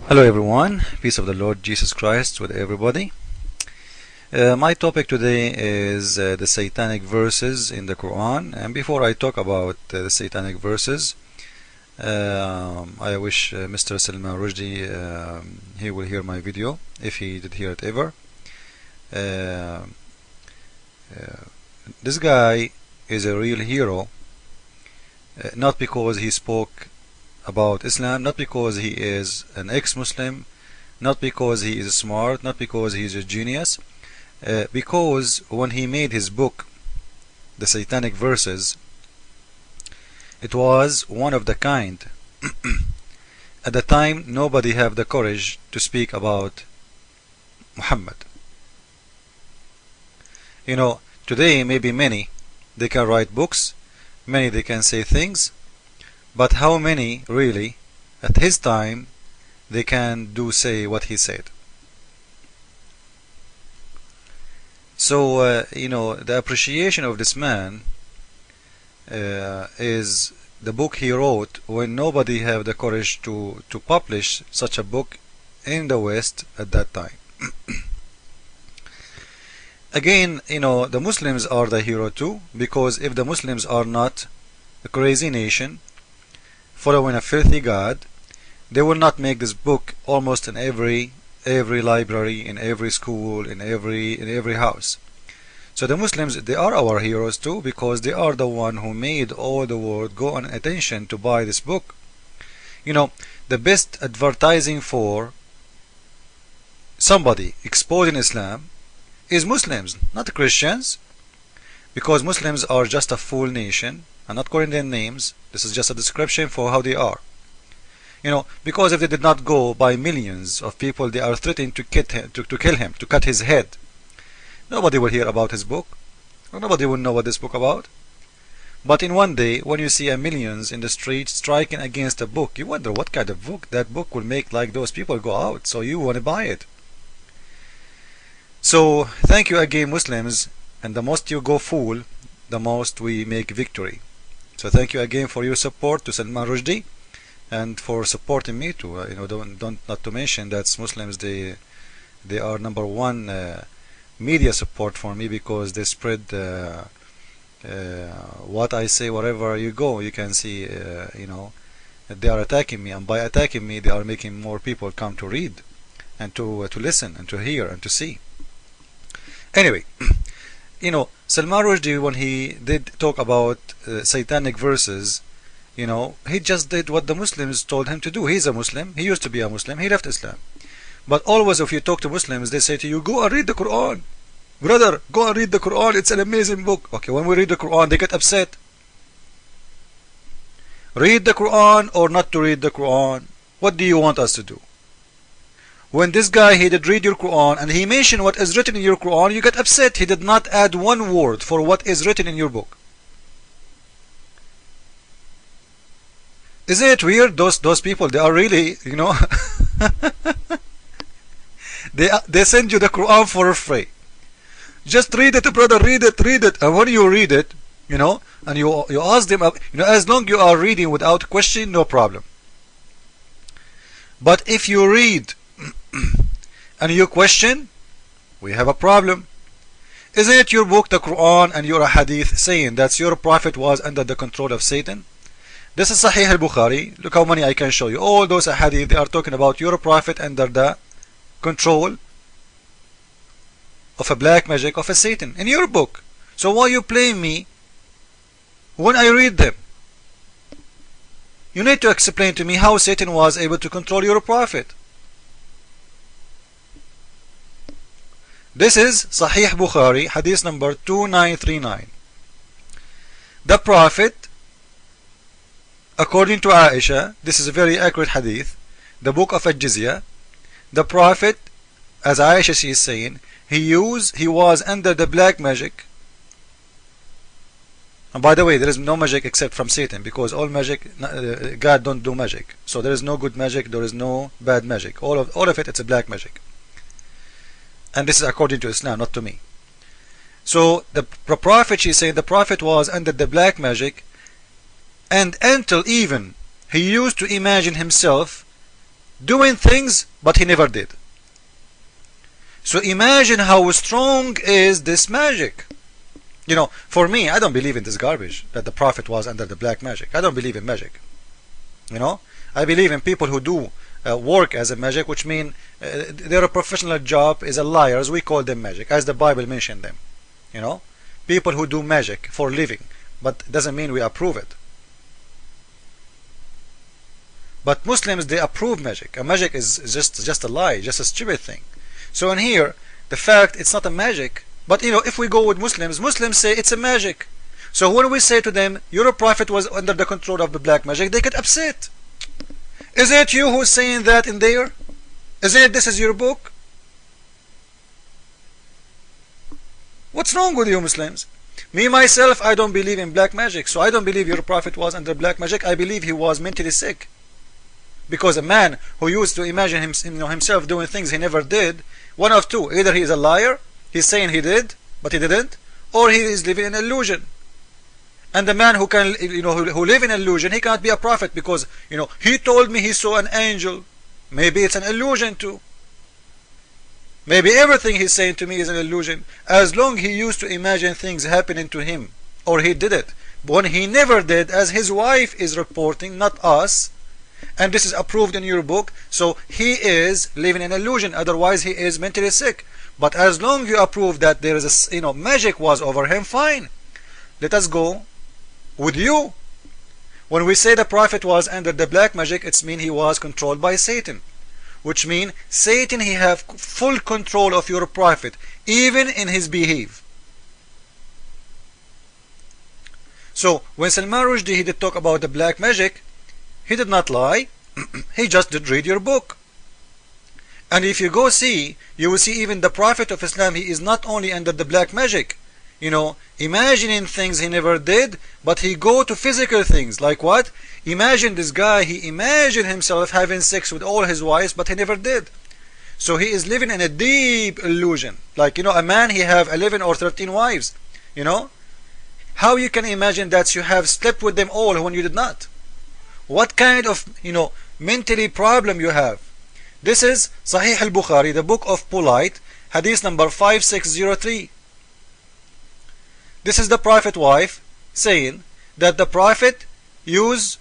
Hello everyone, peace of the Lord Jesus Christ with everybody. My topic today is the Satanic Verses in the Quran, and before I talk about the Satanic Verses, I wish Mr. Salman Rushdie he will hear my video, if he did hear it ever. This guy is a real hero, not because he spoke about Islam, not because he is an ex-Muslim, not because he is smart, not because he is a genius, because when he made his book, The Satanic Verses, it was one of the kind. At the time, nobody had the courage to speak about Muhammad. You know, today maybe many, they can write books, many they can say things, but how many really at his time they can say what he said? So you know, the appreciation of this man is the book he wrote when nobody had the courage to publish such a book in the West at that time. Again, you know, the Muslims are the hero too, because if the Muslims are not a crazy nation following a filthy God, they will not make this book almost in every library, in every school, in every house. So the Muslims, they are our heroes too, because they are the one who made all the world go on attention to buy this book. You know, the best advertising for somebody exposing Islam is Muslims, not Christians, because Muslims are just a fool nation. I'm not calling them names, this is just a description for how they are. You know, because if they did not go by millions of people, they are threatening to kill him, to cut his head. Nobody will hear about his book, or nobody will know what this book about. But in one day, when you see millions in the streets striking against a book, you wonder what kind of book that book will make like those people go out, so you want to buy it. So thank you again, Muslims, and the most you go fool, the most we make victory. So thank you again for your support to Salman Rushdie, and for supporting me too. You know, don't not to mention that Muslims, they are number one media support for me, because they spread what I say wherever you go. You can see, you know, they are attacking me, and by attacking me, they are making more people come to read and to listen and to hear and to see. Anyway, you know, Salman Rushdie, when he did talk about Satanic Verses, you know, he just did what the Muslims told him to do. He's a Muslim, he used to be a Muslim, he left Islam. But always if you talk to Muslims, they say to you, go and read the Quran. Brother, go and read the Quran, it's an amazing book. Okay, when we read the Quran, they get upset. Read the Quran or not to read the Quran? What do you want us to do? When this guy, he did read your Quran and he mentioned what is written in your Quran, you get upset. He did not add one word for what is written in your book. Isn't it weird? Those people, they are really, you know, they send you the Quran for free. Just read it, brother, read it. And when you read it, you know, and you ask them, you know, as long you are reading without question, no problem. But if you read and you question, we have a problem. Isn't it your book, the Quran, and your hadith saying that your prophet was under the control of Satan? This is Sahih al-Bukhari. Look how many I can show you. All those hadith, they are talking about your prophet under the control of a black magic of a Satan in your book. So why you blame me when I read them? You need to explain to me how Satan was able to control your prophet. This is Sahih Bukhari, hadith number 2939. The prophet, according to Aisha, this is a very accurate hadith, the book of Al-Jizya, the prophet, as Aisha, she is saying, he was under the black magic. And by the way, there is no magic except from Satan, because all magic, God don't do magic. So there is no good magic, there is no bad magic. All of it, it's a black magic. And this is according to Islam, not to me. So the prophet, she's saying, the prophet was under the black magic, and until even he used to imagine himself doing things but he never did. So imagine how strong is this magic. You know, for me, I don't believe in this garbage that the Prophet was under the black magic. I don't believe in magic. You know, I believe in people who do work as a magic, which mean their professional job is a liars. We call them magic, as the Bible mentioned them. You know, people who do magic for living, but it doesn't mean we approve it. But Muslims, they approve magic. A magic is just a lie, just a stupid thing. So in here, the fact it's not a magic, but you know, if we go with Muslims, Muslims say it's a magic. So when we say to them, your Prophet was under the control of the black magic, they get upset. Is it you who's saying that in there? Isn't it this is your book? What's wrong with you Muslims? Me myself, I don't believe in black magic, so I don't believe your Prophet was under black magic. I believe he was mentally sick. Because a man who used to imagine himself doing things he never did, one of two: either he is a liar, he's saying he did but he didn't, or he is living in illusion. And the man who can, who live in illusion, he can't be a prophet, because he told me he saw an angel. Maybe it's an illusion too. Maybe everything he's saying to me is an illusion, as long he used to imagine things happening to him, or he did it when he never did, as his wife is reporting, not us. And this is approved in your book, so he is living in illusion, otherwise he is mentally sick. But as long you approve that there is a magic was over him, fine. Let us go with you. When we say the Prophet was under the black magic, it means he was controlled by Satan, which means Satan, he have full control of your Prophet, even in his behave. So when Salman Rushdie, he did talk about the black magic, he did not lie. He just did read your book. And if you go see, you will see even the Prophet of Islam, he is not only under the black magic, imagining things he never did, but he go to physical things. Like what? Imagine this guy, he imagined himself having sex with all his wives, but he never did. So he is living in a deep illusion. Like, a man, he have 11 or 13 wives. How you can imagine that you have slept with them all when you did not? What kind of, mentally problem you have? This is Sahih al-Bukhari, the book of Polite, hadith number 5603. This is the Prophet wife saying that the Prophet used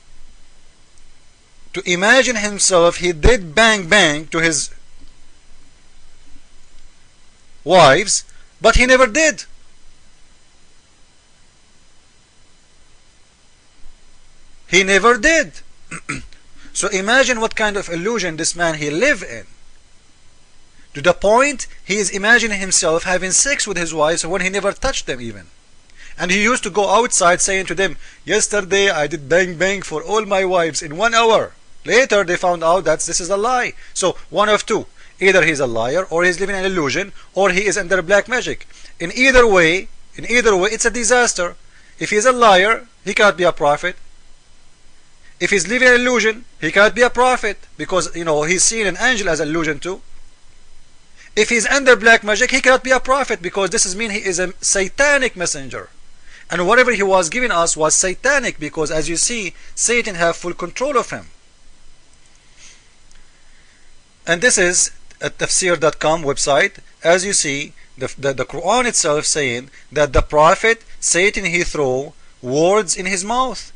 to imagine himself, he did bang bang to his wives, but he never did. He never did. So imagine what kind of illusion this man he live in. To the point he is imagining himself having sex with his wives when he never touched them even. And he used to go outside saying to them, yesterday I did bang bang for all my wives in 1 hour. Later they found out that this is a lie. So one of two: either he's a liar, or he's living an illusion, or he is under black magic. In either way, it's a disaster. If he's a liar, he cannot be a prophet. If he's living an illusion, he cannot be a prophet, because he's seen an angel as an illusion too. If he's under black magic, he cannot be a prophet, because this means he is a satanic messenger. And whatever he was giving us was satanic, because as you see, Satan have full control of him. And this is a tafsir.com website. As you see, the Quran itself saying that the Prophet, Satan, he throw words in his mouth.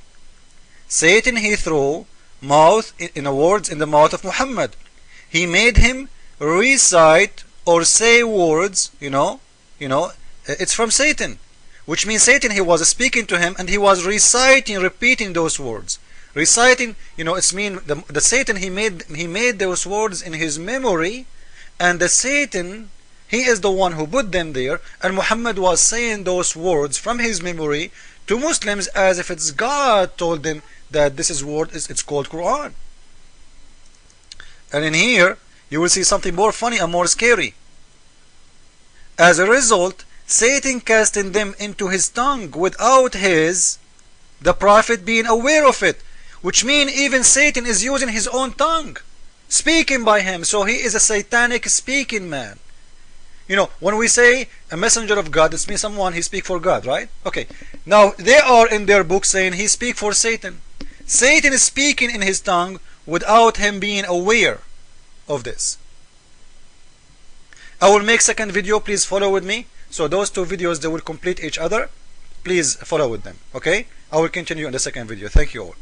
Satan, he threw words in the mouth of Muhammad. He made him recite or say words, it's from Satan, which means Satan, he was speaking to him and he was repeating those words. Reciting, it's mean the Satan, he made those words in his memory, and the Satan, he is the one who put them there, and Muhammad was saying those words from his memory to Muslims as if it's God told them that this is word, it's called Quran. And in here you will see something more funny and more scary. As a result, Satan casting them into his tongue without the Prophet being aware of it, which means even Satan is using his own tongue, speaking by him. So he is a satanic speaking man. When we say a messenger of God, it means someone he speak for God, right? Okay. Now they are in their book saying he speak for Satan. Satan is speaking in his tongue without him being aware. of this. I will make second video, please follow with me. So those two videos, they will complete each other. Please follow with them, okay? I will continue in the second video. Thank you all.